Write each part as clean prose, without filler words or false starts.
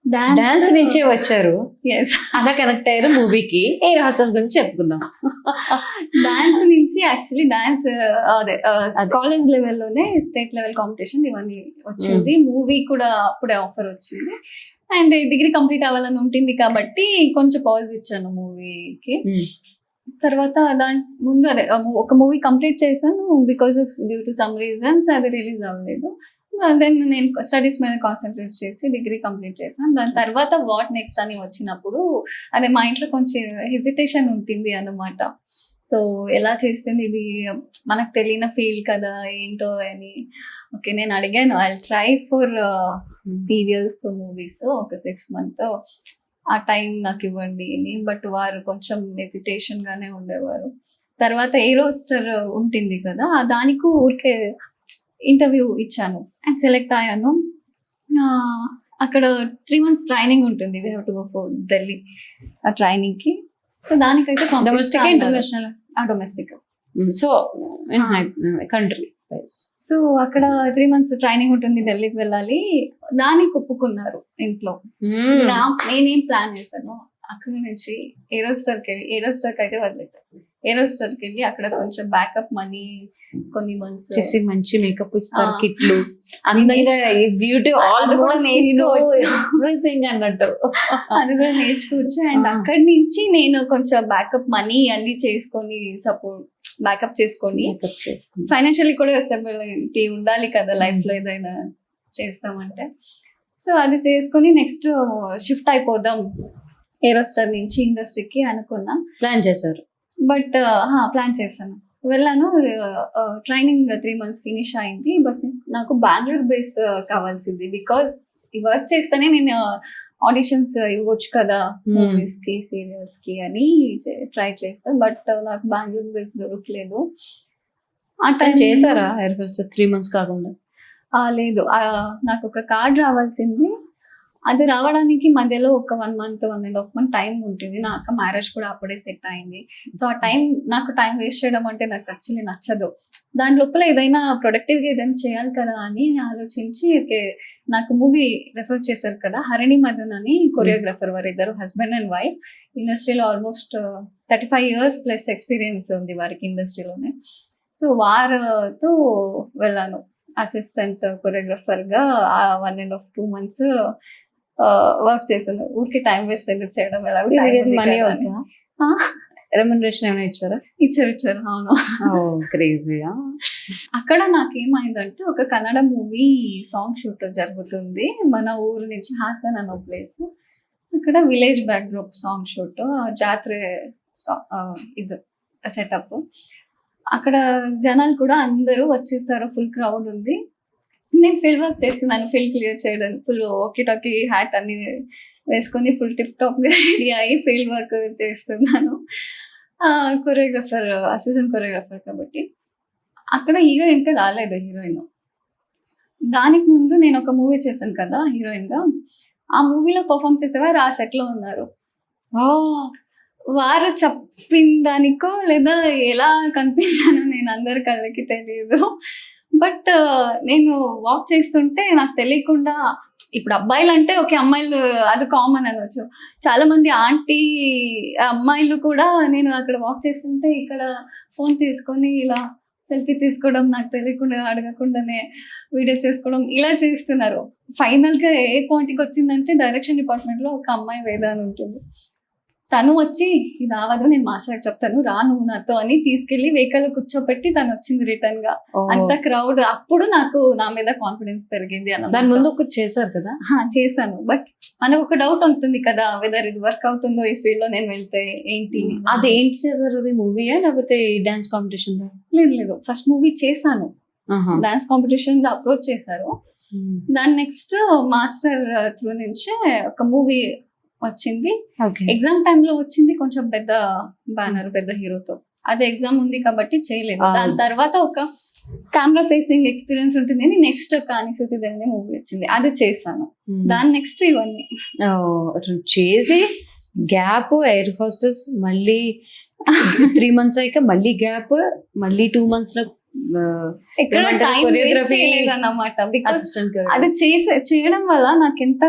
Dance నుంచే వచ్చారు, yes, అలా కనెక్ట్ అయ్యారు మూవీకి. ఎయిర్ హోస్టెస్ గురించి చెప్పుకుందాం. డాన్స్ నుంచి యాక్చువల్లీ డాన్స్ అదే కాలేజ్ లెవెల్లోనే స్టేట్ లెవెల్ కాంపిటీషన్ ఇవన్నీ వచ్చింది. మూవీ కూడా అప్పుడే ఆఫర్ వచ్చింది. అండ్ డిగ్రీ కంప్లీట్ అవ్వాలని ఉంటుంది కాబట్టి కొంచెం పాజ్ ఇచ్చాను మూవీకి. తర్వాత దాని ముందు అదే ఒక మూవీ కంప్లీట్ చేశాను. Because of due to some reasons అది రిలీజ్ అవ్వలేదు. దెన్ నేను స్టడీస్ మీద కాన్సన్ట్రేట్ చేసి డిగ్రీ కంప్లీట్ చేశాను. దాని తర్వాత వాట్ నెక్స్ట్ అని వచ్చినప్పుడు అదే మా ఇంట్లో కొంచెం హెజిటేషన్ ఉంటుంది అన్నమాట. సో ఎలా చేస్తుంది ఇది, మనకు తెలియని ఫీల్డ్ కదా ఏంటో అని. ఓకే, నేను అడిగాను I try for serials movies ఒక 6 months ఆ టైం నాకు ఇవ్వండి అని. బట్ వారు కొంచెం హెజిటేషన్ గానే ఉండేవారు. తర్వాత ఏ రోస్టర్ ఉంటుంది కదా, దానికి ఊరికే ఇంటర్వ్యూ ఇచ్చాను అండ్ సెలెక్ట్ అయ్యాను. అక్కడ 3 months ట్రైనింగ్ ఉంటుంది. We have to go for Delhi ఆ ట్రైనింగ్ కి. సో దానికైతే domestic international? Domestic. So country. So అక్కడ 3 months ట్రైనింగ్ ఉంటుంది, ఢిల్లీకి వెళ్ళాలి. దానికి ఒప్పుకున్నారు ఇంట్లో. నేనేం ప్లాన్ చేశాను, అక్కడ నుంచి ఏరోస్టార్కి అయితే వదిలేసాను. ఏరోస్టార్కి వెళ్ళి అక్కడ కొంచెం బ్యాకప్ మనీ కొన్ని మంత్స్ చేసి మంచి మేకప్ ఇస్తారు, కిట్లు అందంగా, బ్యూటీ ఆల్ ఎవ్రీథింగ్ అన్నట్టు అది కూడా నేర్చుకోవచ్చు. అండ్ అక్కడి నుంచి నేను కొంచెం బ్యాకప్ మనీ అన్ని చేసుకొని సపోర్ట్ బ్యాకప్ చేసుకొని ఫైనాన్షియల్లీ కూడా స్టెబిలిటీ ఉండాలి కదా లైఫ్ లో ఏదైనా చేస్తామంటే. సో అది చేసుకొని నెక్స్ట్ షిఫ్ట్ అయిపోదాం ఏరోస్టార్ నుంచి ఇండస్ట్రీకి అనుకున్నా. ప్లాన్ చేశారు? బట్ ప్లాన్ చేశాను, వెళ్ళాను. ట్రైనింగ్ 3 months ఫినిష్ అయింది. బట్ నాకు బెంగళూరు బేస్ కావాల్సింది. బికాస్ ఈ వర్క్ చేస్తేనే నేను ఆడిషన్స్ ఇవ్వచ్చు కదా మూవీస్ కి సీరియల్స్ కి అని ట్రై చేస్తాను. బట్ నాకు బెంగళూరు బేస్ దొరకలేదు. ఆ టైం చేశారా ఎయిర్ హోస్టెస్ 3 months కాకుండా? లేదు, నాకు ఒక కార్డ్ రావాల్సింది. అది రావడానికి మధ్యలో ఒక 1 month 1.5 months టైం ఉంటుంది. నాకు మ్యారేజ్ కూడా అప్పుడే సెట్ అయింది. సో ఆ నాకు టైం వేస్ట్ చేయడం అంటే నాకు యాక్చువల్లీ నచ్చదు. దాని లోపల ఏదైనా ప్రొడక్టివ్గా ఏదైనా చేయాలి కదా అని ఆలోచించి నాకు మూవీ రెఫర్ చేశారు కదా, హరిణి మదన్ అని కొరియోగ్రాఫర్. వారు ఇద్దరు హస్బెండ్ అండ్ వైఫ్. ఇండస్ట్రీలో ఆల్మోస్ట్ 35 years ప్లస్ ఎక్స్పీరియన్స్ ఉంది వారికి ఇండస్ట్రీలోనే. సో వారితో వెళ్ళాను అసిస్టెంట్ కొరియోగ్రాఫర్గా. 1.5-2 months వర్క్ చేశాను. ఊరికి టైం వేస్ట్ ఎందుకు చేయడం, మనీ రెమ్యునరేషన్ ఏమైనా ఇచ్చారా? ఇచ్చారు. అవును. క్రేజీగా. అక్కడ నాకేమైందంటే ఒక కన్నడ మూవీ సాంగ్ షూట్ జరుగుతుంది మన ఊరు నుంచి, హాసన్ అనే ప్లేస్. అక్కడ విలేజ్ బ్యాక్డ్రాప్ సాంగ్ షూట్, జాతర ఇది సెటప్. అక్కడ జనాలు కూడా అందరూ వచ్చేసారు, ఫుల్ క్రౌడ్ ఉంది. నేను ఫీల్డ్ వర్క్ చేస్తున్నాను, ఫీల్డ్ క్లియర్ చేయడానికి ఫుల్ ఓకీ టాకీ హ్యాట్ అన్ని వేసుకొని ఫుల్ టిప్ టాప్ గా రెడీ అయ్యి ఫీల్డ్ వర్క్ చేస్తున్నాను. కొరియోగ్రాఫర్, అసిస్టెంట్ కొరియోగ్రాఫర్ కాబట్టి. అక్కడ హీరోయిన్ గా రాలేదు హీరోయిన్. దానికి ముందు నేను ఒక మూవీ చేశాను కదా హీరోయిన్ గా, ఆ మూవీలో పర్ఫామ్ చేసేవారు ఆ సెట్ లో ఉన్నారు. వారు చెప్పిన దానికో లేదా ఎలా కనిపించానో నేను అందరి కళ్ళకి తెలియదు. బట్ నేను వాక్ చేస్తుంటే నాకు తెలియకుండా, ఇప్పుడు అబ్బాయిలు అంటే ఓకే అమ్మాయిలు అది కామన్ అనవచ్చు, చాలా మంది ఆంటీ అమ్మాయిలు కూడా నేను అక్కడ వాక్ చేస్తుంటే ఇక్కడ ఫోన్ తీసుకొని ఇలా సెల్ఫీ తీసుకోవడం, నాకు తెలియకుండా అడగకుండానే వీడియో చేసుకోవడం ఇలా చేస్తున్నారు. ఫైనల్ గా ఏ పాయింట్కి వచ్చిందంటే డైరెక్షన్ డిపార్ట్మెంట్ లో ఒక అమ్మాయి వేద అని ఉంటుంది. తను వచ్చి ఇది అవ్వదు, నేను మాస్టర్ చెప్తాను రా నువ్వు నాతో అని తీసుకెళ్లి వెహికల్ కూర్చోపెట్టి తను వచ్చింది రిటర్న్ గా. అంత క్రౌడ్. అప్పుడు నాకు నా మీద కాన్ఫిడెన్స్ పెరిగింది అన్న. దాని ముందు ఒకటి చేశారు కదా? చేశాను. బట్ మనకు ఒక డౌట్ ఉంటుంది కదా, వెదర్ ఇది వర్క్ అవుతుందో ఈ ఫీల్డ్ లో నేను వెళ్తే ఏంటి. అది ఏంటి చేశారు? అది మూవీయా లేకపోతే డాన్స్ కాంపిటీషన్? లేదు, ఫస్ట్ మూవీ చేశాను, డాన్స్ కాంపిటీషన్ అప్రోచ్ చేశారు. దాని నెక్స్ట్ మాస్టర్ త్రూ నుంచే ఒక మూవీ వచ్చింది. ఎగ్జామ్ టైమ్ లో వచ్చింది, కొంచెం పెద్ద బ్యానర్ పెద్ద హీరోతో. అది ఎగ్జామ్ ఉంది కాబట్టి చేయలేదు. దాని తర్వాత ఒక కెమెరా ఫేసింగ్ ఎక్స్పీరియన్స్ ఉంటుంది అని నెక్స్ట్ కాని సుతిదేవి మూవీ వచ్చింది, అది చేశాను. దాని నెక్స్ట్ ఇవన్నీ చేసి గ్యాప్, ఎయిర్ హోస్టెస్ మళ్ళీ 3 months అయ్యాక మళ్ళీ గ్యాప్, మళ్ళీ 2 months లో ఎక్కడ టైం అన్నమాట. బికాస్ అసిస్టెంట్ అది చేయడం వల్ల నాకు ఎంత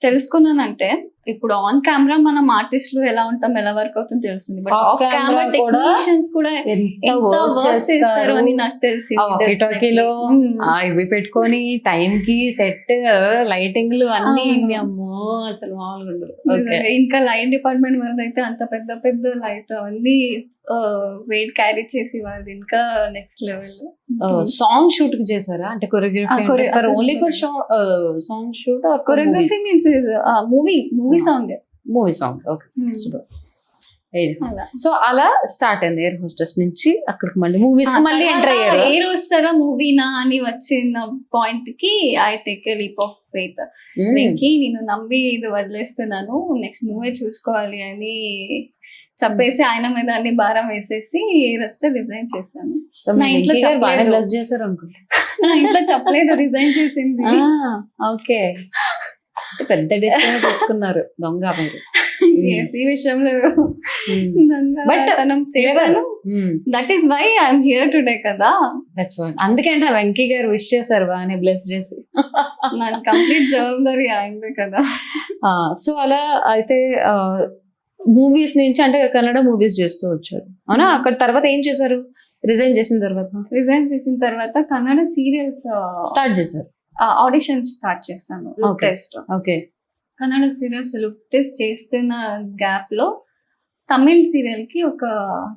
తెలుసుకున్నానంటే, ఇప్పుడు ఆన్ కెమెరా మనం ఆర్టిస్టులు ఎలా ఉంటాం, ఎలా వర్క్ అవుతుందో తెలిసింది, బట్ ఆఫ్ కెమెరా టెక్నీషియన్స్ కూడా ఎంత వర్క్ చేస్తారు అని నాకు తెలిసింది. టాకీలో ఇవి పెట్టుకొని టైం కి సెట్ లైటింగ్లు అన్ని అమ్మో అసలు మామూలుగా ఉండదు. ఇంకా లైట్ డిపార్ట్మెంట్ వాళ్ళది అయితే అంత పెద్ద పెద్ద లైట్ అవన్నీ వెయిట్ క్యారీ చేసి వాళ్ళది ఇంకా నెక్స్ట్ లెవెల్. సాంగ్ షూట్ కి చేశారా అంటే choreography only for song shoot or choreography means movie song okay super. So అలా స్టార్ట్ అయింది ఎయిర్ హోస్టెస్ నుంచి, అక్కడికి మళ్ళీ మూవీస్ మళ్ళీ ఎంటర్ అయ్యారు. ఎయిర్ హోస్టరా మూవీనా అని వచ్చిన పాయింట్ కి I take a leap of faith. నేను నమ్మి ఇది వదిలేస్తున్నాను, నెక్స్ట్ నువ్వే చూసుకోవాలి అని చెప్పేసి ఆయన మీద అన్ని భారం వేసేసి ఎయిర్ హోస్టెస్ రిజైన్ చేశాను. నా ఇంట్లో చెప్పలేదు రిజైన్ చేసింది. ఓకే, పెద్ద డెసిషన్ తీసుకున్నారు దొంగ మీరు. ఈ విషయంలో that is why I'm here today కదా. అందుకంటే వెంకీ గారు విష్ చేశారు బాగానే బ్లెస్ చేసి. నా కంప్లీట్ జవాబుదారీ అయింది కదా. సో అలా అయితే మూవీస్ నుంచి అంటే కన్నడ మూవీస్ చేస్తూ వచ్చారు అవునా? అక్కడ తర్వాత ఏం చేశారు రిజైన్ చేసిన తర్వాత? కన్నడ సీరియల్స్ స్టార్ట్ చేశారు, ఆడిషన్ స్టార్ట్ చేశాను. Okay, Kannada serials look test చేస్తున్న గ్యాప్ లో తమిళ్ సీరియల్ కి ఒక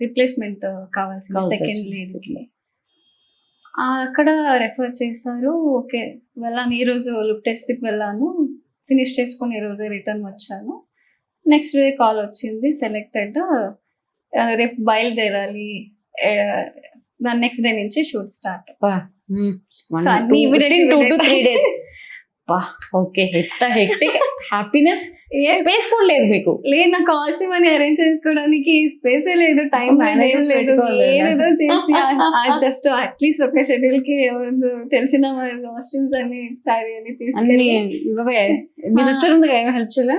రిప్లేస్మెంట్ కావాల్సింది సెకండ్ లీడ్ కి. అక్కడ రెఫర్ చేశారు. ఓకే వెళ్ళాను, ఈ రోజు లుక్ టెస్ట్ కి వెళ్ళాను, ఫినిష్ చేసుకుని ఈ రోజు రిటర్న్ వచ్చాను. నెక్స్ట్ డే కాల్ వచ్చింది, సెలెక్టెడ్, రేపు బయలుదేరాలి, దాని నెక్స్ట్ డే నుంచి shoot start. Okay, happiness space కూడా లేదు మీకు? లేదు, నాకు కాస్ట్యూమ్ అని అరేంజ్ చేసుకోవడానికి స్పేస్ లేదు, టైం లేదు, ఏదేదో చేసి జస్ట్ అట్లీస్ట్ ఒక షెడ్యూల్ కి తెలిసిన కాస్ట్యూమ్స్ అని సారీ అని తీసుకెళ్ళి. మీ సిస్టర్ ఉంది ఏం హెల్ప్ చేయలే?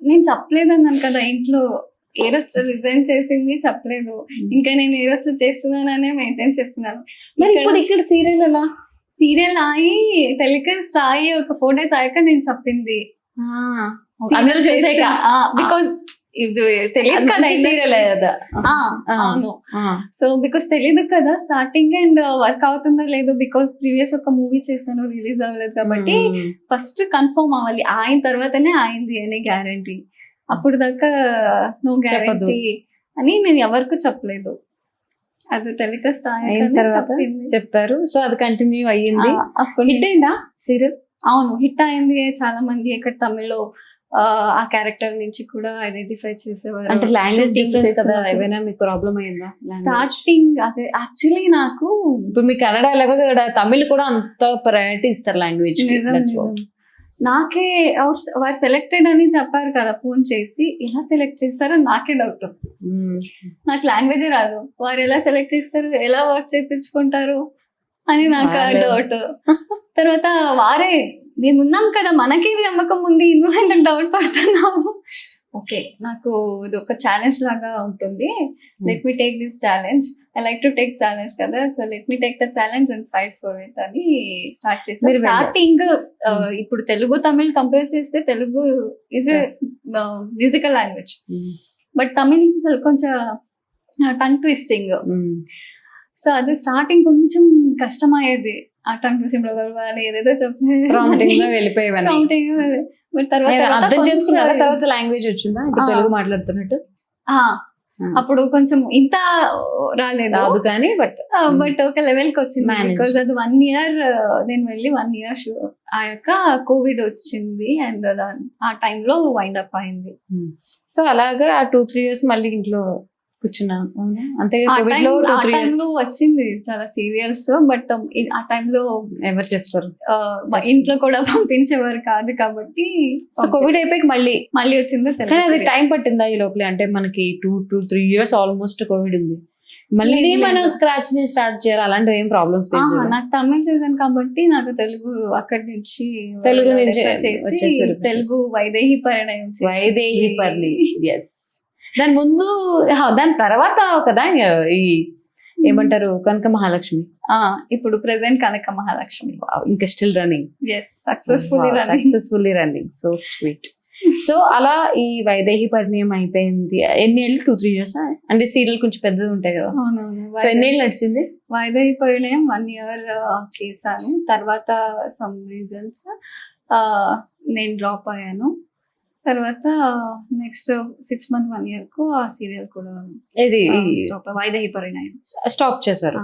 నేను చెప్పలేదన్నాను కదా ఇంట్లో, ఏరోస్టర్ రిజైన్ చేసింది చెప్పలేదు, ఇంకా నేను ఏరోస్టర్ చేస్తున్నాననే మెయింటైన్ చేస్తున్నాను. ఇక్కడ సీరియల్ ఎలా? సీరియల్ అయ్యి టెలికాస్ట్ అయ్యి ఒక 4 days అయ్యాక నేను చెప్పింది. బికాస్ ఇది తెలియదు కదా సీరియల్ అవును. సో బికాస్ తెలియదు కదా స్టార్టింగ్ అండ్ వర్క్ అవుతుందో లేదో, బికాస్ ప్రీవియస్ ఒక మూవీ చేశాను రిలీజ్ అవ్వలేదు కాబట్టి ఫస్ట్ కన్ఫర్మ్ అవ్వాలి, అయిన తర్వాతనే అయింది అని గ్యారంటీ. అప్పుడు దాకా నో గ్యారంటీ అని నేను ఎవరికి చెప్పలేదు. అది టెలికాస్ట్ అయిన తర్వాత చెప్పారు. సో అది కంటిన్యూ అయ్యింది. హిట్ అయిందా సీరియల్? అవును, హిట్ అయింది. చాలా మంది ఇక్కడ తమిళ్లో ఆ క్యారెక్టర్ నుంచి కూడా ఐడెంటిఫై చేసేవారు. అంటే లాంగ్వేజ్ డిఫరెన్స్ కదా, ఏమైనా మీకు ప్రాబ్లం అయిందా స్టార్టింగ్? అదే యాక్చువల్లీ నాకు ఇప్పుడు మీ కన్నడ ఎలాగో కదా, తమిళ్ కూడా అంత ప్రయారిటీ ఇస్తారు లాంగ్వేజ్. నాకే వారు సెలెక్టెడ్ అని చెప్పారు కదా ఫోన్ చేసి, ఎలా సెలెక్ట్ చేస్తారో నాకే డౌట్. నాకు లాంగ్వేజే రాదు, వారు ఎలా సెలెక్ట్ చేస్తారు, ఎలా వర్క్ చేయించుకుంటారు అని నాకు డౌట్. తర్వాత వారే మేమున్నాం కదా మనకి నమ్మకం ఉంది, ఎందుకంటే డౌట్ పడుతున్నాము. ఓకే, నాకు ఇది ఒక ఛాలెంజ్ లాగా ఉంటుంది, let me take this challenge, I like to take challenge కదా, so let me take the challenge and fight for it అని స్టార్ట్ చేశాను. స్టార్టింగ్ ఇప్పుడు తెలుగు తమిళ్ కంపేర్ చేస్తే Telugu is a musical language, but Tamil కొంచెం టంగ్ ట్విస్టింగ్. సో అది starting కొంచెం కష్టమయ్యేది, ఆ టంగ్ ట్విస్టింగ్ ఏదేదో వెళ్ళిపోయేవాళ్ళు. బట్ తర్వాత అర్థం చేసుకున్నారా? తర్వాత లాంగ్వేజ్ వచ్చిందా తెలుగు మాట్లాడుతున్నట్టు? అప్పుడు కొంచెం ఇంత రాలేదు కానీ బట్ ఒక లెవెల్ కి వచ్చింది. బికాస్ అది 1 year నేను వెళ్ళి 1 year ఆ యొక్క కోవిడ్ వచ్చింది అండ్ ఆ టైంలో వైండ్ అప్ అయింది. సో అలాగా ఆ 2-3 years మళ్ళీ ఇంట్లో కూర్చున్నాను అంతే. వచ్చింది చాలా సీరియల్స్, బట్ ఆ టైంలో ఎవరు చేస్తారు, ఇంట్లో కూడా పంపించేవారు కాదు కాబట్టి. కోవిడ్ అయిపోయి మళ్ళీ వచ్చిందో అది టైం పట్టిందా ఈ లోపల? అంటే మనకి 2-3 years ఆల్మోస్ట్ కోవిడ్ ఉంది, మళ్ళీ మనం స్క్రాచ్ ని స్టార్ట్ చేయాలి, అలాంటివి ఏం ప్రాబ్లమ్స్? నాకు తమిళ్ చేశాను కాబట్టి నాకు తెలుగు అక్కడి నుంచి తెలుగు వైదేహి పరిణయం. దాని ముందు దాని తర్వాత కదా ఈ ఏమంటారు కనక మహాలక్ష్మి, ఇప్పుడు ప్రెసెంట్ కనక మహాలక్ష్మి. ఇంకా still running, successfully running, so sweet. So అలా ఈ వైదేహి పరిణయం అయిపోయింది. ఎన్ని ఏళ్ళు? 2-3 years అంటే సీరియల్ కొంచెం పెద్దది ఉంటాయి కదా. సో ఎన్ని ఏళ్ళు నడిచింది? వైదేహి పరిణయం 1 year చేశాను. తర్వాత సమ్ రీజన్స్ నేను డ్రాప్ అయ్యాను. తర్వాత నెక్స్ట్ 6 months 1 year కు ఆ సీరియల్ కూడా ఇది వైదేహి పరిణయం స్టాప్ చేశారు.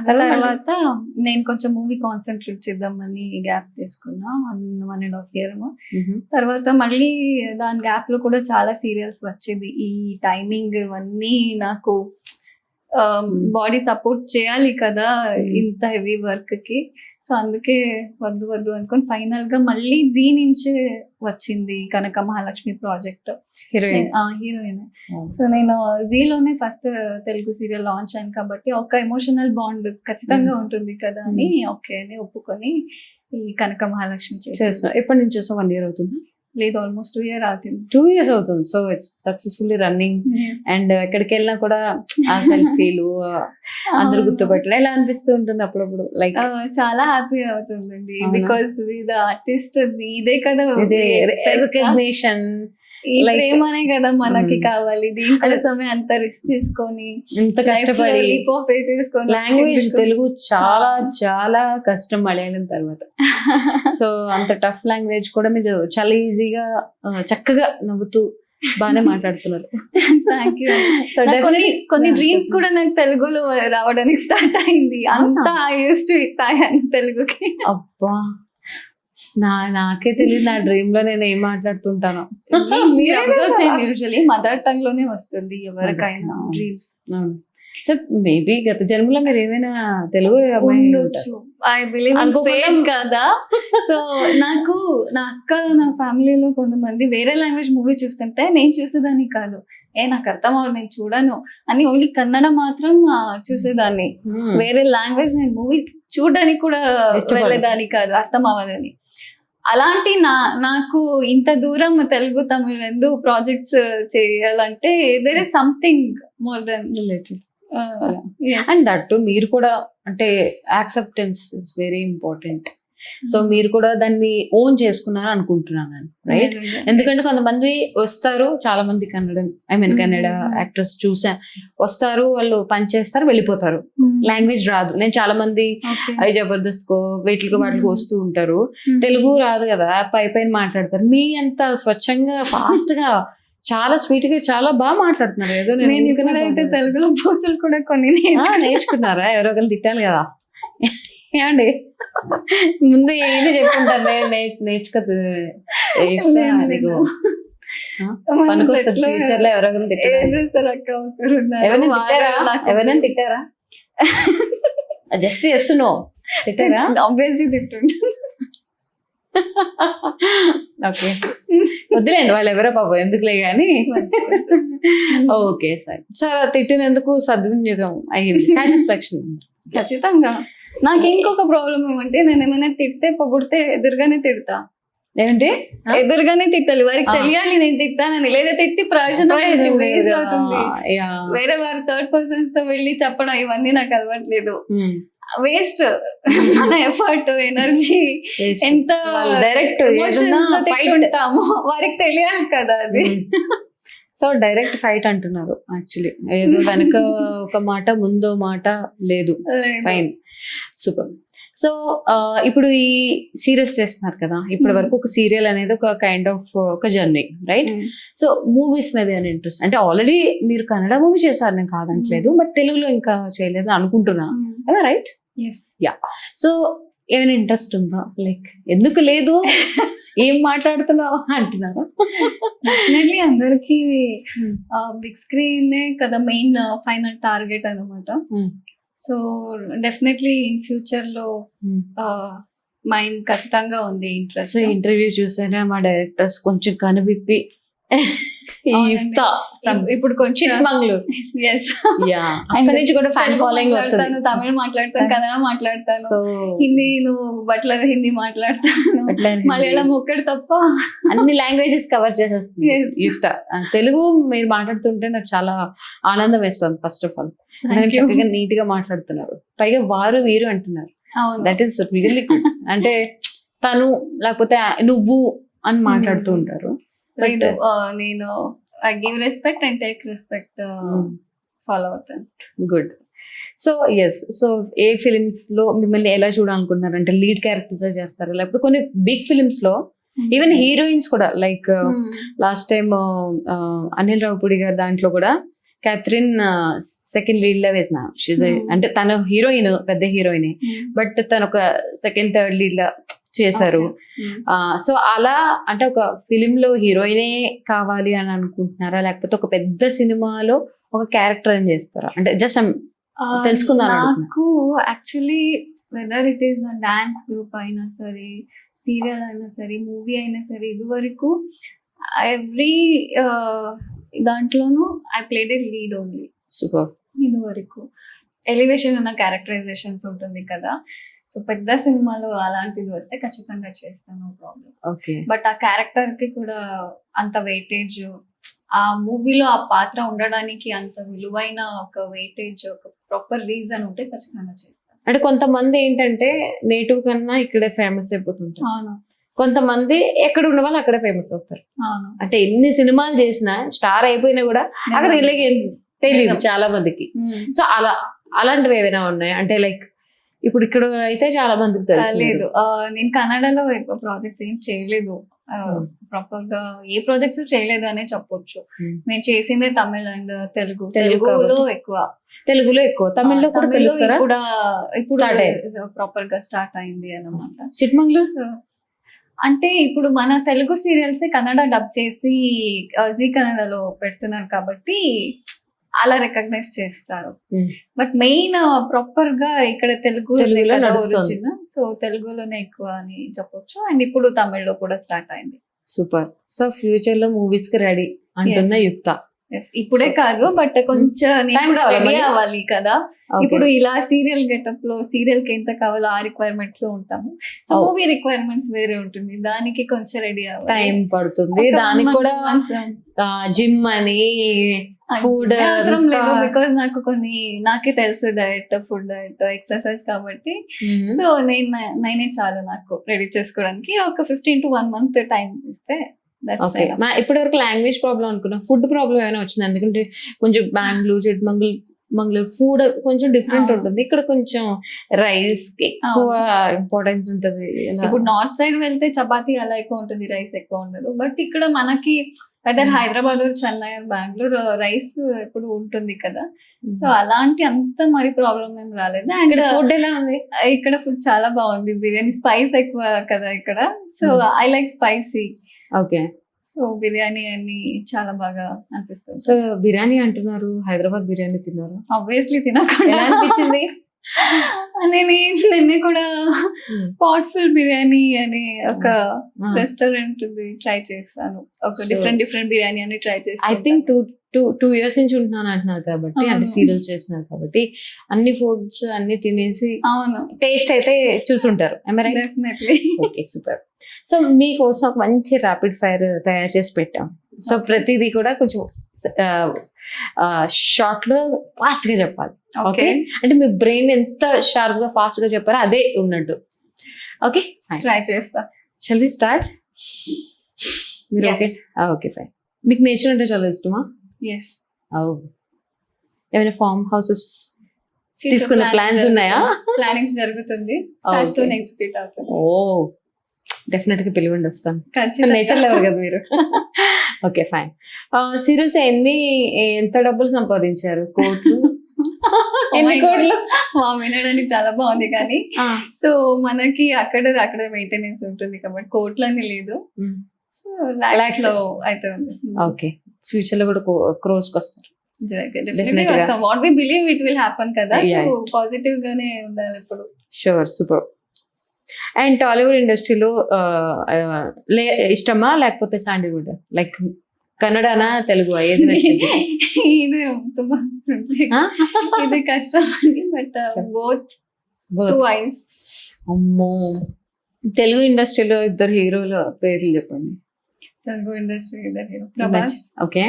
తర్వాత నేను కొంచెం మూవీ కాన్సన్ట్రేట్ చేద్దామని గ్యాప్ తీసుకున్నా 1.5 year. తర్వాత మళ్ళీ దాని గ్యాప్ లో కూడా చాలా సీరియల్స్ వచ్చేది. ఈ టైమింగ్ ఇవన్నీ నాకు బాడీ సపోర్ట్ చేయాలి కదా ఇంత హెవీ వర్క్ కి. సో అందుకే వద్దు అనుకొని ఫైనల్ గా మళ్ళీ జీ నుంచి వచ్చింది కనక మహాలక్ష్మి ప్రాజెక్ట్. హీరోయిన్. సో నేను జీలోనే ఫస్ట్ తెలుగు సీరియల్ లాంచ్ అయ్యాను కాబట్టి ఒక ఎమోషనల్ బాండ్ ఖచ్చితంగా ఉంటుంది కదా అని ఓకే అని ఒప్పుకొని ఈ కనక మహాలక్ష్మి చేస్తాను. ఎప్పటి నుంచి 1 year అవుతుంది? లేదు, ఆల్మోస్ట్ 2 years అవుతుంది. 2 years అవుతుంది. So it's successfully running. And ఎక్కడికి వెళ్ళినా కూడా ఆ సెల్ఫీలు అందరు గుర్తుపట్టడం ఎలా అనిపిస్తూ ఉంటుంది అప్పుడప్పుడు? లైక్ చాలా హ్యాపీ అవుతుందండి, బికాస్ ద ఆర్టిస్ట్ ఇదే కదా రికగ్నిషన్, ఈ ప్రేమనే కదా మనకి కావాలి. దీనికోసమే అంత రిస్క్ తీసుకొని ఇంత కష్టపడి లాంగ్వేజ్ తెలుగు చాలా చాలా కష్టం మలయాళం తర్వాత. సో అంత టఫ్ లాంగ్వేజ్ కూడా మీరు చాలా ఈజీగా చక్కగా నవ్వుతూ బాగానే మాట్లాడుతున్నారు. Thank you. కొన్ని డ్రీమ్స్ కూడా నాకు తెలుగులో రావడానికి స్టార్ట్ అయింది. అంతా యూస్ టు ఇట్ అయ్యాను తెలుగుకి. అబ్బా, నాకే తెలియదు నా డ్రీమ్ లో నేను ఏం మాట్లాడుతుంటాను. యూజువల్లీ మదర్ టంగ్ లోనే వస్తుంది ఎవరికైనా డ్రీమ్స్. సో మేబీ గత జన్మలో మీరు ఏమైనా తెలుగు ఉండొచ్చు, ఐ బిలీవ్ ఇన్ ఫేట్ కదా. సో నాకు నా అక్క నా ఫ్యామిలీలో కొంతమంది వేరే లాంగ్వేజ్ మూవీ చూస్తుంటే నేను చూసేదాన్ని కాదు. నాకు అర్థం అవ్వదు, నేను చూడను అని ఓన్లీ కన్నడ మాత్రం చూసేదాన్ని. వేరే లాంగ్వేజ్ నేను మూవీ చూడడానికి కూడా వెళ్ళేదాన్ని కాదు, అర్థం అవ్వదని. అలాంటి నాకు ఇంత దూరం తెలుగు తమిళ 2 ప్రాజెక్ట్స్ చేయాలంటే there is something more then related. And that మీరు కూడా అంటే acceptance is very important. So మీరు కూడా దాన్ని ఓన్ చేసుకున్నారు అనుకుంటున్నాను, రైట్? ఎందుకంటే కొంతమంది వస్తారు, చాలా మంది కన్నడ యాక్టర్స్ చూసా, వస్తారు, వాళ్ళు పని చేస్తారు, వెళ్ళిపోతారు, లాంగ్వేజ్ రాదు. నేను చాలా మంది జబర్దస్త్ కో వాటికి వస్తూ ఉంటారు, తెలుగు రాదు కదా, పైన మాట్లాడతారు. మీ అంత స్వచ్ఛంగా ఫాస్ట్ గా చాలా స్వీట్ గా చాలా బాగా మాట్లాడుతున్నారు. ఏదో నేను తెలుగులో పోతులు కూడా కొన్ని నేర్చుకున్నారా? ఎవరో ఒకరు తిట్టాలి కదా. ఏమండి ముందు ఏది చెప్పుంటారు, నేర్చుకోదు పనికొస్తుంది ఫ్యూచర్ లో. ఎవరెవరు ఎవరైనా తిట్టారా? జస్ట్ ఎస్ నో తిట్టారా? ఆబ్వియస్లీ తిట్టుండే. ఓకే, వద్దులేండి, వాళ్ళు ఎవరో పాపం ఎందుకులే గాని. ఓకే సరే. సో అలా తిట్టినందుకు సద్వినియోగం అయ్యింది, సాటిస్ఫాక్షన్. ఖచ్చితంగా. నాకు ఇంకొక ప్రాబ్లం ఏమంటే, నేను ఏమైనా తిట్టే పొగిడితే ఎదురుగానే తిడతా. ఏంటి? ఎదురుగానే తిట్టాలి, వారికి తెలియాలి నేను తిట్టానని. లేదా తిట్టి ప్రయోజనం అవుతుంది. వేరే వారు థర్డ్ పర్సన్స్ తో వెళ్ళి చెప్పడం ఇవన్నీ నాకు అలవాట్లేదు. వేస్ట్ మన ఎఫర్ట్, ఎనర్జీ, ఎంత డైరెక్ట్ ఉంటామో వారికి తెలియాలి కదా అది. సో డైరెక్ట్ ఫైట్ అంటున్నారు యాక్చువల్లీ. ఏదో వెనక ఒక మాట ముందో మాట లేదు. Fine, super. సో ఇప్పుడు ఈ సీరియల్స్ చేస్తున్నారు కదా, ఇప్పటి వరకు ఒక సీరియల్ అనేది ఒక కైండ్ ఆఫ్ ఒక జర్నీ, రైట్? సో మూవీస్ మీద ఏమైనా ఇంట్రెస్ట్? అంటే ఆల్రెడీ మీరు కన్నడ మూవీ చేశారు, నేను కాదంటలేదు, బట్ తెలుగులో ఇంకా చేయలేదు అనుకుంటున్నా కదా, రైట్? యా. సో ఏమైనా ఇంట్రెస్ట్ ఉందా? లైక్ ఎందుకు లేదు, ఏం మాట్లాడుతున్నావు అంటున్నారా? డెఫినెట్లీ అందరికి బిగ్ స్క్రీన్ కదా మెయిన్ ఫైనల్ టార్గెట్ అనమాట. సో డెఫినెట్లీ ఇన్ ఫ్యూచర్ లో మైండ్ ఖచ్చితంగా ఉంది ఇంట్రెస్ట్. ఇంటర్వ్యూ చూసారా మా డైరెక్టర్స్ కొంచెం కనువిప్పి యుక్త ఇప్పుడు కొంచెం చిట్మంగ్లూర్. ఎస్ యా, అక్కడి నుంచి కూడా ఫ్యాన్ ఫాలోయింగ్ వస్తుంది. తమిళ్ మాట్లాడతాను, కన్నడ మాట్లాడతాను, సో హిందీ బట్లర్ హిందీ మాట్లాడతాను, మలయాళం ఒక్కటి తప్ప అన్ని లాంగ్వేజెస్ కవర్ చేసేస్తుంది Yes. యుక్త. తెలుగు మీరు మాట్లాడుతుంటే నాకు చాలా ఆనందం వేస్తుంది. First of all Thank you. చక్కగా నీట్ గా మాట్లాడుతున్నారు. పైగా వారు వీరు అంటున్నారు. అవును. That is really good. అంటే తను లేకపోతే నువ్వు అని మాట్లాడుతూ ఉంటారు. లేదు, నేను I give respect and take respect follow అవుతాను. Good. So yes, so A films లో మిమ్మల్ని ఎలా చూడాలనుకుంటున్నారు? అంటే లీడ్ క్యారెక్టర్స్ చేస్తారా, లేకపోతే కొన్ని బిగ్ ఫిలిమ్స్ లో ఈవెన్ హీరోయిన్స్ కూడా like last time Anil Ravipudi గారు దాంట్లో కూడా క్యాథరిన్ సెకండ్ లీడ్ లో వేసిన. అంటే తన హీరోయిన్ పెద్ద హీరోయిన్, బట్ తను ఒక సెకండ్ థర్డ్ లీడ్ లా చేశారు. సో అలా అంటే ఒక ఫిలిం లో హీరోయినే కావాలి అని అనుకుంటున్నారా, లేకపోతే ఒక పెద్ద సినిమాలో ఒక క్యారెక్టర్ అని చేస్తారా? అంటే జస్ట్ తెలుసుకుందాం నాకు actually whether it is dance group అయినా సరే, సీరియల్ అయినా సరే, మూవీ అయినా సరే, ఇది వరకు ఎవ్రీ దాంట్లోనూ I played A lead only. Super. ఇది వరకు ఎలివేషన్ ఉన్న క్యారెక్టరైజేషన్స్ ఉంటుంది కదా, సో పెద్ద సినిమాలో అలాంటిది వస్తే ఖచ్చితంగా చేస్తాను, నో ప్రాబ్లం. ఓకే. బట్ ఆ క్యారెక్టర్ కి కూడా అంత వెయిటేజ్, ఆ మూవీలో ఆ పాత్ర ఉండడానికి అంత విలువైన ఒక వెయిటేజ్, ఒక ప్రాపర్ రీజన్ ఉంటే ఖచ్చితంగా చేస్తాను. అంటే కొంతమంది ఏంటంటే నేటివ్ కన్నా ఇక్కడే ఫేమస్ అయిపోతుంటారు. అవును, కొంతమంది ఎక్కడ ఉన్న వాళ్ళు అక్కడే ఫేమస్ అవుతారు. అవును. అంటే ఎన్ని సినిమాలు చేసినా స్టార్ అయిపోయినా కూడా అక్కడ తెలియదు చాలా మందికి. సో అలాంటివి ఏమైనా ఉన్నాయి అంటే లైక్ ఇప్పుడు ఇక్కడ అయితే చాలా మందికి తెలుసు. లేదు, నేను కన్నడలో ఎక్కువ ప్రాజెక్ట్స్ ఏం చేయలేదు, ప్రాపర్ గా ఏ ప్రాజెక్ట్స్ చేయలేదు అనే చెప్పొచ్చు. నేను చేసిందే తమిళ్ అండ్ తెలుగు. తెలుగులో ఎక్కువ, తమిళ్లో కూడా తెలుస్తారా? ఇప్పుడు ప్రాపర్ గా స్టార్ట్ అయింది అన్నమాట. చిట్మంగ్లూర్ అంటే ఇప్పుడు మన తెలుగు సీరియల్స్ కన్నడ డబ్ చేసి జీ కన్నడలో పెడుతున్నారు కాబట్టి అలా రికగ్నైజ్ చేస్తారు. బట్ మెయిన్ ప్రాపర్ గా ఇక్కడ తెలుగు, సో తెలుగులోనే ఎక్కువ అని చెప్పొచ్చు. అండ్ ఇప్పుడు తమిళ్లో కూడా స్టార్ట్ అయింది. సూపర్. సో ఫ్యూచర్ లో మూవీస్ కి రెడీ అంటున్న యుక్త. ఇప్పుడే కాదు, బట్ కొంచెం రెడీ అవ్వాలి కదా. ఇప్పుడు ఇలా సీరియల్ గెటప్ లో సీరియల్ కి ఎంత కావాలో ఆ రిక్వైర్మెంట్స్ లో ఉంటాము. సో మూవీ రిక్వైర్మెంట్స్ వేరే ఉంటుంది, దానికి కొంచెం రెడీ అవ్వాలి, టైం పడుతుంది. దానికి కూడా జిమ్ అని ఫుడ్ అవసరం లేదు, బికాస్ నాకు నాకే తెలుసు ఫుడ్ డయట్ ఎక్సర్సైజ్ కాబట్టి. సో నేనే చాలు నాకు రెడీ చేసుకోవడానికి. ఒక 15 to 1 month టైం ఇస్తే ఇప్పటి వరకు లాంగ్వేజ్ ప్రాబ్లం అనుకున్నా, ఫుడ్ ప్రాబ్లం ఏమైనా వచ్చింది? ఎందుకంటే కొంచెం బెంగళూరు, చిట్మంగళూరు ఫుడ్ కొంచెం డిఫరెంట్ ఉంటుంది. ఇక్కడ కొంచెం రైస్ ఎక్కువ ఇంపార్టెన్స్ ఉంటుంది. ఇప్పుడు నార్త్ సైడ్ వెళ్తే చపాతీ అలా ఎక్కువ ఉంటుంది, రైస్ ఎక్కువ ఉండదు. బట్ ఇక్కడ మనకి వెదర్ హైదరాబాద్, చెన్నై, బెంగళూరు రైస్ ఎప్పుడు ఉంటుంది కదా. సో అలాంటి అంత మరి ప్రాబ్లం ఏం రాలేదు. అండ్ ఫుడ్ ఎలా ఉంది? ఇక్కడ ఫుడ్ చాలా బాగుంది. బిర్యానీ స్పైస్ ఎక్కువ కదా ఇక్కడ, so I like spicy. Okay. So biryani అన్ని చాలా బాగా అనిపిస్తుంది. సో బిర్యానీ అంటున్నారు, హైదరాబాద్ బిర్యానీ తిన్నారు? ఆబ్వియస్లీ తినకుండా అనిపించింది. నిన్నే కూడా పాట్ఫుల్ బిర్యానీ అని ఒక రెస్టారెంట్ ట్రై చేస్తాను. ఒక డిఫరెంట్ బిర్యానీ అని ట్రై చేస్తాను. ఐ థింక్ 2 years నుంచి ఉంటున్నాను అంటున్నారు కాబట్టి, అంటే సీరియల్స్ చేస్తున్నారు కాబట్టి అన్ని ఫుడ్స్ అన్ని తినేసి అవును టేస్ట్ అయితే చూసుంటారు. డెఫినెట్లీ. Okay, super. సో మీకోసం ఒక మంచి ర్యాపిడ్ ఫైర్ తయారు చేసి పెట్టాం. సో ప్రతిదీ కూడా కొంచెం షార్ట్ లో ఫాస్ట్ గా చెప్పాలి. ఓకే, అంటే మీ బ్రెయిన్ ఎంత షార్ప్ గా ఫాస్ట్ గా చెప్పారో అదే ఉన్నట్టు. ఓకే, ట్రై చేస్తా. Shall we start? మీరు ఓకే? Okay, fine. మీకు నేచర్ అంటే చాలా ఇష్టమా? ఎస్. ఏమైనా ఫార్మ్ హౌసెస్ తీసుకునే ప్లాన్స్ ఉన్నాయా? ప్లానింగ్స్ జరుగుతుంది. ఎక్స్పెక్ట్ అవుతుంది. ఓ, డెఫినెట్ గా పిలువండి, వస్తాను. నేచర్ లవర్ కదా మీరు. Okay, fine. సీరియల్స్ ఎంత డబ్బులు సంపాదించారు? కోట్లు? ఎన్ని కోట్లు? వినడానికి చాలా బాగుంది కానీ, సో మనకి అక్కడ మెయింటెనెన్స్ ఉంటుంది కాబట్టి కోట్లని లేదు. సో లాక్స్ లో అయితే ఉంది. ఓకే, ఫ్యూచర్ లో కూడా క్రోస్ కి వస్తారు. What we believe it will happen కదా. సో పాజిటివ్ గానే ఉండాలి ఎప్పుడు. Sure, super. అండ్ టాలీవుడ్ ఇండస్ట్రీలో ఇష్టమా లేకపోతే శాండల్వుడ్? లైక్ కన్నడనా తెలుగు ఏది నచ్చింది? ఇది ತುಂಬಾ ఇది కష్టం అండి, బట్ బోత్ టూ ఐస్. అమ్మో, తెలుగు ఇండస్ట్రీలో ఇద్దరు హీరోల పేర్లు చెప్పండి. తెలుగు ఇండస్ట్రీ ఇద్దరు hero Prabhas okay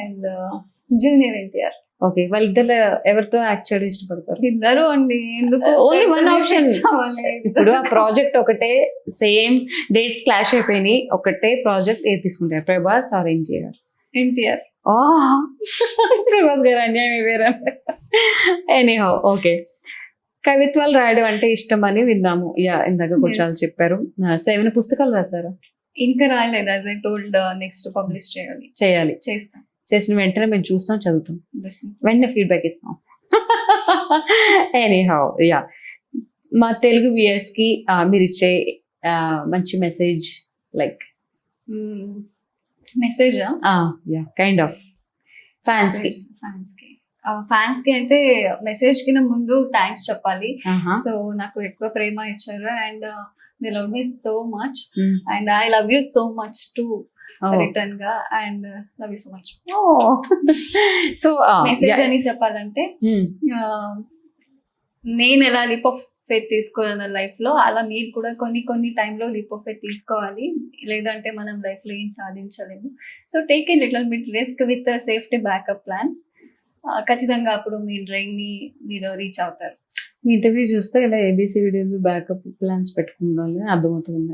and junior NTR. Okay, వాళ్ళిద్దరు ఎవరితో యాక్ట్ చేయడం ఇష్టపడతారు? ఇద్దరు అండి, ఎందుకు ఓన్లీ వన్ ఆప్షన్. ఇప్పుడు ఆ ప్రాజెక్ట్ ఒకటే, సేమ్ డేట్స్ క్లాష్ అయిపోయినాయి, ఒకటే ప్రాజెక్ట్ ఏది తీసుకుంటారు, ప్రభాస్ ఆర్ ఎన్టీఆర్? ఎన్టీఆర్. ప్రభాస్ గారు అన్యాయం వేరే. ఎనీహౌ ఓకే, కవిత్వాలు రాయడం అంటే ఇష్టం అని విన్నాము. యా, ఇందాక కొంచెం చెప్పారు. సో ఏమైనా పుస్తకాలు రాసారా? ఇంకా రాయలేదు, as I told next publish చేయాలి. చేస్తాం. చేసిన వెంటనే మేము చూస్తాం, చదువుతాం, వెంటనే ఫీడ్బ్యాక్ ఇస్తాం. ఎనీహౌ యా, మా తెలుగు వ్యూయర్స్ కి మీరు ఇచ్చే మంచి message, like message yeah kind of fans కి. ఫ్యాన్స్ కి అయితే మెసేజ్ కి ముందు థ్యాంక్స్ చెప్పాలి. సో నాకు ఎక్కువ ప్రేమ ఇచ్చారు and they love me so much and I love you so much to return గా and love you so much. So message అని చెప్పాలంటే నేను ఎలా లీప్ ఆఫ్ ఫెయిత్ తీసుకోవాలన్న లైఫ్ లో, అలా మీరు కూడా కొన్ని టైంలో లీప్ ఆఫ్ ఫెయిత్ తీసుకోవాలి, లేదంటే మనం లైఫ్ లో ఏం సాధించలేము. So take a little bit risk with safety backup plans. ఖచ్చితంగా అప్పుడు మీ డ్రైవ్ ని మీరు రీచ్ అవుతారు. మీ ఇంటర్వ్యూ చూస్తే ఇలా ఏబీసీ వీడియోలు బ్యాకప్ ప్లాన్స్ పెట్టుకుండాలి అర్థమవుతుంది.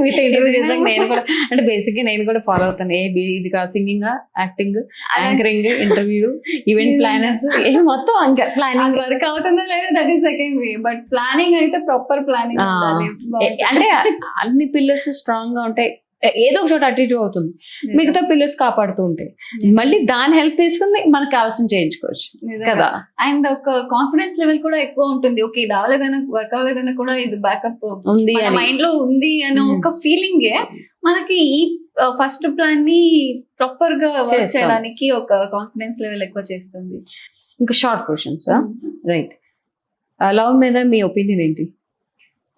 మీతో ఇంటర్వ్యూ చేసాక నేను కూడా, అంటే బేసిక్ గా నేను కూడా ఫాలో అవుతాను. ఇది కాదు, singing, acting, anchoring, interview, event planners, మొత్తం ఇంకా ప్లానింగ్. వర్క్ అవుతుందో లేదో that is secondary, but planning అయితే ప్రాపర్ ప్లానింగ్. అంటే అన్ని పిల్లర్స్ స్ట్రాంగ్ గా ఉంటాయి, ఏదో ఒక చోట అటు ఇటు అవుతుంది, మిగతా పిల్లర్స్ కాపాడుతూ ఉంటాయి. మళ్ళీ దాని హెల్ప్ తీసుకుని మనకు కావాల్సిన చేయించుకోవచ్చు కదా. అండ్ ఒక కాన్ఫిడెన్స్ లెవెల్ కూడా ఎక్కువ ఉంటుంది. ఓకే, ఇది అవ్వలేదన్నా, వర్క్ అవ్వలేదన్నా కూడా ఇది బ్యాకప్ ఉంది, మైండ్ లో ఉంది అనే ఒక ఫీలింగ్ మనకి ఈ ఫస్ట్ ప్లాన్ ని ప్రాపర్ గా వర్క్ చేయడానికి ఒక కాన్ఫిడెన్స్ లెవెల్ ఎక్కువ చేస్తుంది. ఇంకా షార్ట్ క్వశ్చన్స్, రైట్? లవ్ మీద మీ ఒపీనియన్ ఏంటి?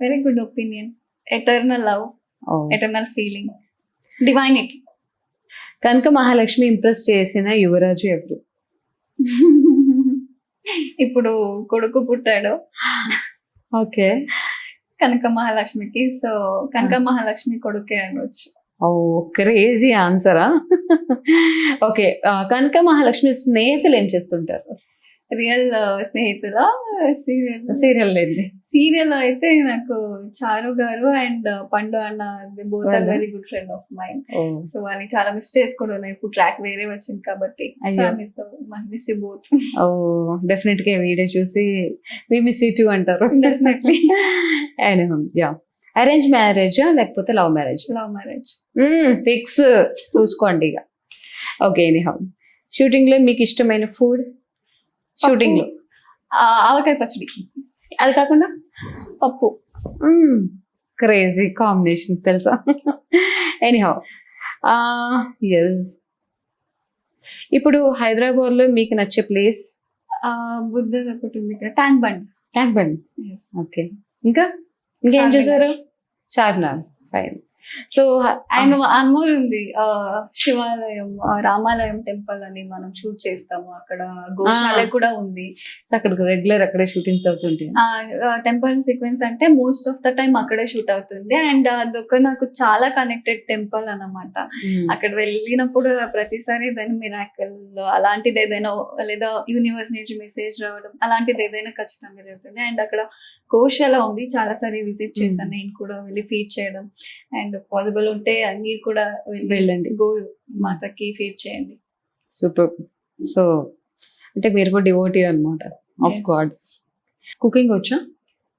Very good opinion. Eternal love, eternal feeling, divinity. Kanaka Mahalakshmi impress చేసిన యువరాజు ఎవరు? ఇప్పుడు కొడుకు పుట్టాడు ఓకే, కనక మహాలక్ష్మికి. సో కనక మహాలక్ష్మి కొడుకే అనవచ్చు. ఓ, క్రేజీ ఆన్సరా. ఓకే, కనక మహాలక్ష్మి స్నేహితులు ఏం చేస్తుంటారు? రియల్ స్నేహితుల సీరియల్ లేదు. సీరియల్ అయితే నాకు చారు గారు అండ్ పండు అన్న, both are very good friend of mind. So అని చాలా మిస్ చేసుకోవడం, ఇప్పుడు ట్రాక్ వేరే వచ్చింది కాబట్టి miss you both. Oh, definite గా వీడియో చూసి వి మిస్ యూ టూ అంటారు. డెఫినెట్లీ. యా, అరేంజ్ మ్యారేజా లేకపోతే love marriage? Love marriage fix, చూసుకోండి ఇక. ఓకే, ఎనీహౌ షూటింగ్ లో మీకు ఇష్టమైన ఫుడ్? షూటింగ్ లో ఆవకాయ పచ్చడి, అది కాకుండా పప్పు. క్రేజీ కాంబినేషన్ తెలుసా. ఎనీహౌ ఎస్, ఇప్పుడు హైదరాబాద్ లో మీకు నచ్చే ప్లేస్? బుద్ధ ఒకటి ఉంది, tank bund. Tank bund, okay. ఇంకేం చూసారు? Charminar, fine. So and one more ఉంది, శివాలయం, రామాలయం టెంపుల్ అని మనం షూట్ చేస్తాము అక్కడ. గోశాల కూడా ఉంది, అక్కడ రెగ్యులర్ అక్కడే షూటింగ్స్ అవుతుంటాయి. టెంపుల్ సీక్వెన్స్ అంటే మోస్ట్ ఆఫ్ ద టైమ్ అక్కడే షూట్ అవుతుంది. అండ్ అదొక నాకు చాలా కనెక్టెడ్ టెంపుల్ అన్నమాట. అక్కడ వెళ్ళినప్పుడు ప్రతిసారి ఏదైనా మిరాకిల్ అలాంటిది ఏదైనా, లేదా యూనివర్స్ నుంచి మెసేజ్ రావడం అలాంటిది ఏదైనా ఖచ్చితంగా జరుగుతుంది. అండ్ అక్కడ గోశాల ఉంది, చాలా సారి విజిట్ చేశాను నేను కూడా, వెళ్ళి ఫీడ్ చేయడం. అండ్ పాసిబుల్ ఉంటే మీరు కూడా వెళ్ళండి, గో మాతకి ఫీడ్ చేయండి. సూపర్. సో అంటే మీరు కూడా డివోటీ అన్నమాట ఆఫ్ గాడ్. కుకింగ్ వచ్చా?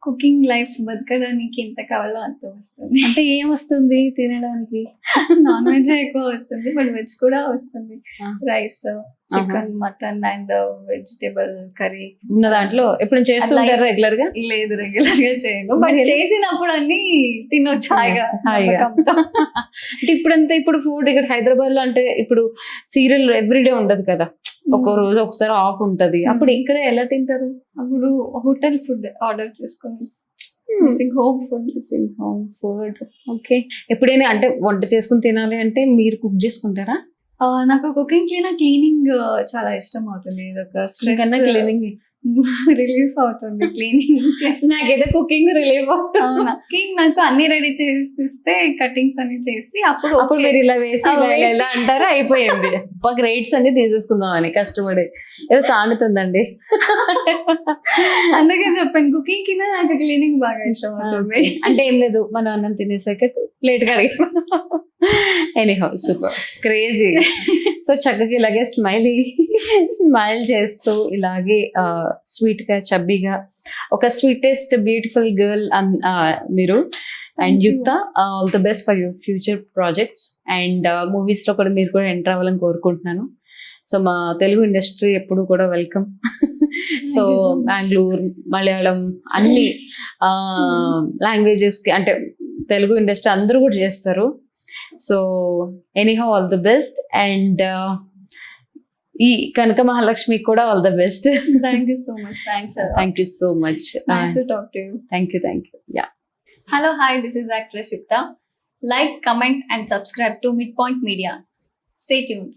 కుకింగ్ లైఫ్ బతకడానికి ఎంత కావాలో అంత వస్తుంది. అంటే ఏం వస్తుంది తినడానికి? నాన్ వెజ్ ఎక్కువ వస్తుంది, బట్ వెజ్ కూడా వస్తుంది. Rice, chicken, mutton and vegetable curry ఉన్న దాంట్లో ఎప్పుడు చేస్తుంటారు రెగ్యులర్ గా? లేదు, రెగ్యులర్ గా చేయను, బట్ చేసినప్పుడు అన్ని తినొచ్చు హాయిగా. అంటే ఇప్పుడు ఫుడ్ ఇక్కడ హైదరాబాద్ లో అంటే ఇప్పుడు సీరియల్ ఎవ్రీడే ఉండదు కదా, ఒక్కో రోజు ఒకసారి ఆఫ్ ఉంటది. అప్పుడు ఇక్కడ ఎలా తింటారు? అప్పుడు హోటల్ ఫుడ్ ఆర్డర్ చేసుకుని missing home food. Home food. Okay. ఎప్పుడైనా అంటే వంట చేసుకుని తినాలి అంటే మీరు కుక్ చేసుకుంటారా? నాకు కుకింగ్ క్లీనింగ్ చాలా ఇష్టం అవుతుంది. ఇదొక స్ట్రెస్ క్లీనింగ్ రిలీఫ్ అవుతుంది క్లీనింగ్ చేసి. నాకైతే కుకింగ్ రిలీఫ్ అవుతుంది. కుకింగ్ నాకు అన్ని రెడీ చేసి ఇస్తే కటింగ్స్ అన్ని చేసి అప్పుడు అప్పుడు మీరు ఇలా వేసి ఇలా అంటారా అయిపోయింది. గ్రేడ్స్ అన్ని తీసేసుకుందాం అని కష్టపడి ఏదో సాగుతుందండి. అందుకే చెప్పాను కుకింగ్ కింద నాకు క్లీనింగ్ బాగా ఇష్టం అవుతుంది. అంటే ఏం లేదు, మనం అన్నం తినేసాక ప్లేట్ కడిగి. Anyhow super crazy. సో చక్కగా ఇలాగే స్మైల్ చేస్తూ ఇలాగే స్వీట్ గా చబ్బీగా ఒక స్వీటెస్ట్ బ్యూటిఫుల్ గర్ల్ మీరు. అండ్ యుక్త, all the best for your future projects and movies లో కూడా మీరు కూడా ఎంటర్ అవ్వాలని కోరుకుంటున్నాను. సో మా తెలుగు ఇండస్ట్రీ ఎప్పుడు కూడా వెల్కమ్. సో బెంగళూరు, మలయాళం అన్ని లాంగ్వేజెస్ కి అంటే తెలుగు ఇండస్ట్రీ అందరూ కూడా చేస్తారు. So anyhow all the best and ఈ కనక మహాలక్ష్మి కూడా all the best. Thank you so much. Thank you so much. Nice to talk to you. Thank you. Yeah. Hello, hi, this is actress Yukta. Like, comment and subscribe to Midpoint Media. Stay tuned.